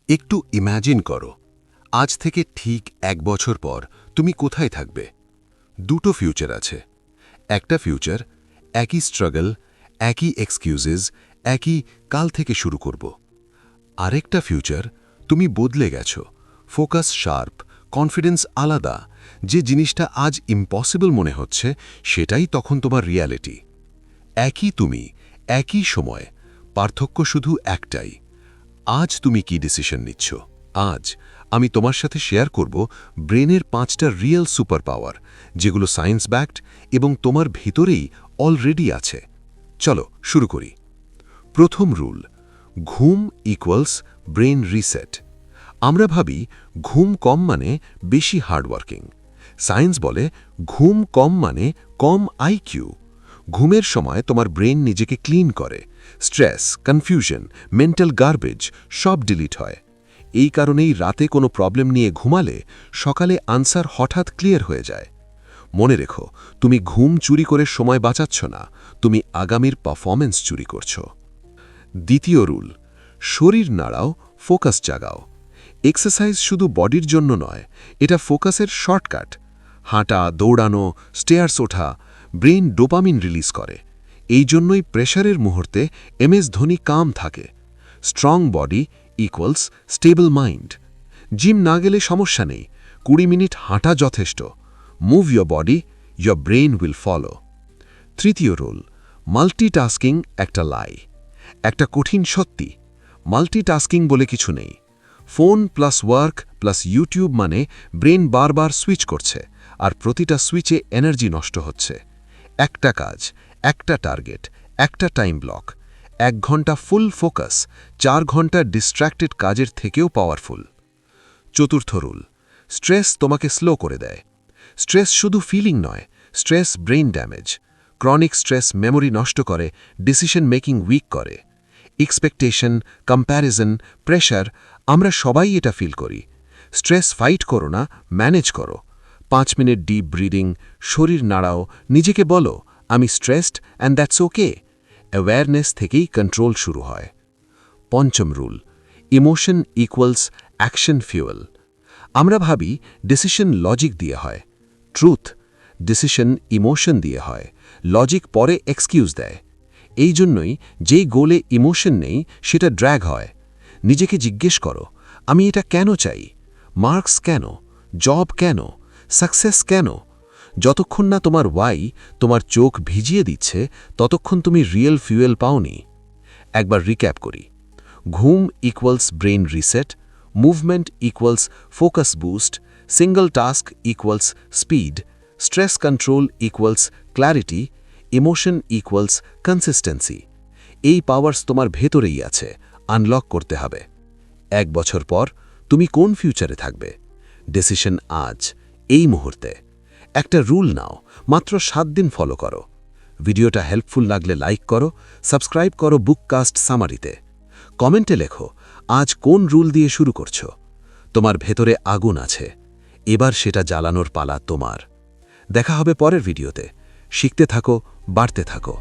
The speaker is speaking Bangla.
একটু ইম্যাজিন করো, আজ থেকে ঠিক 1 বছর পর তুমি কোথায় থাকবে। দুটো ফিউচার আছে। একটা ফিউচার, একই স্ট্রাগল, একই এক্সকিউজেস, একই কাল থেকে শুরু করব। আরেকটা ফিউচার, তুমি বদলে গেছো, ফোকাস শার্প, কনফিডেন্স আলাদা, যে জিনিসটা আজ ইম্পসিবল মনে হচ্ছে সেটাই তখন তোমার রিয়ালিটি। একই তুমি, একই সময়, পার্থক্য শুধু একটাই, আজ তুমি কি ডিসিশন নিচ্ছ। আজ আমি তোমার সাথে শেয়ার করব ব্রেনের 5টা রিয়েল সুপার পাওয়ার, যেগুলো সায়েন্স ব্যাকড এবং তোমার ভিতরেই অলরেডি আছে। চলো শুরু করি। প্রথম রুল, ঘুম ইকুয়ালস ব্রেন রিসেট। আমরা ভাবি ঘুম কম মানে বেশি হার্ডওয়ার্কিং। সায়েন্স বলে ঘুম কম মানে কম আইকিউ। ঘুমের সময় তোমার ব্রেন নিজেকে ক্লিন করে, স্ট্রেস, কনফিউশন, মেন্টাল গার্বেজ সব ডিলিট হয়। এই কারণেই রাতে কোনো প্রবলেম নিয়ে ঘুমালে সকালে আনসার হঠাৎ ক্লিয়ার হয়ে যায়। মনে রেখো, তুমি ঘুম চুরি করে সময় বাঁচাচ্ছ না, তুমি আগামীর পারফরম্যান্স চুরি করছো। দ্বিতীয় রুল, শরীর নাড়াও, ফোকাস জাগাও। এক্সারসাইজ শুধু বডির জন্য নয়, এটা ফোকাসের শর্টকাট। হাঁটা, দৌড়ানো, স্টেয়ার্স ওঠা ব্রেন ডোপামিন রিলিজ করে। এই জন্যই প্রেশারের মুহূর্তে MS ধোনি কাম থাকে। Strong body equals stable mind. Gym না গেলে সমস্যা নেই, 20 মিনিট হাঁটা যথেষ্ট। Move your body, your brain will follow. তৃতীয় রুল, মাল্টিটাস্কিং একটা লাই। একটা কঠিন সত্যি, মাল্টিটাস্কিং বলে কিছু নেই। Phone plus work plus YouTube মানে ব্রেন বারবার সুইচ করছে, আর প্রতিটা সুইচে এনার্জি নষ্ট হচ্ছে। একটা কাজ, একটা টার্গেট, একটা টাইম ব্লক, 1 ঘন্টা ফুল ফোকাস 4 ঘন্টা ডিস্ট্র্যাক্টেড কাজের থেকেও পাওয়ারফুল। চতুর্থ রুল, স্ট্রেস তোমাকে স্লো করে দেয়। স্ট্রেস শুধু ফিলিং নয়, stress brain damage. Chronic stress memory নষ্ট করে, ডিসিশন মেকিং উইক করে। এক্সপেকটেশন, কম্প্যারিজন, প্রেশার, আমরা সবাই এটা ফিল করি। স্ট্রেস ফাইট করো না, ম্যানেজ করো। 5 মিনিট ডিপ ব্রিদিং, শরীর নাড়াও, নিজেকে বলো আমি stressed and that's okay. Awareness থেকেই কন্ট্রোল শুরু হয়। পঞ্চম rule, emotion equals action fuel. আমরা ভাবি ডিসিশন লজিক দিয়ে হয়। ট্রুথ, ডিসিশন ইমোশন দিয়ে হয়, লজিক পরে এক্সকিউজ দেয়। এই জন্যই যেই গোলে ইমোশন নেই সেটা ড্র্যাগ হয়। নিজেকে জিজ্ঞেস করো, আমি এটা কেন চাই? মার্কস কেন? জব কেন? সাকসেস কেন? যতক্ষণ না তোমার ওয়াই তোমার চোখ ভিজিয়ে দিচ্ছে, ততক্ষণ তুমি রিয়েল ফিউয়েল পাওনি। একবার রিক্যাপ করি। ঘুম equals brain reset, movement equals focus boost, single task equals speed, stress control equals clarity, emotion equals consistency. এই পাওয়ার্স তোমার ভেতরেই আছে, আনলক করতে হবে। 1 বছর পর তুমি কোন ফিউচারে থাকবে? ডিসিশন আজ, এই মুহূর্তে। একটা রুল নাও, মাত্র 7 দিন ফলো করো। ভিডিওটা হেল্পফুল লাগলে লাইক করো, সাবস্ক্রাইব করো বুককাস্ট সামারিতে। কমেন্টে লেখো আজ কোন রুল দিয়ে শুরু করছো। তোমার ভেতরে আগুন আছে, এবার সেটা জ্বালানোর পালা তোমার। দেখা হবে পরের ভিডিওতে। শিখতে থাকো, বাড়তে থাকো।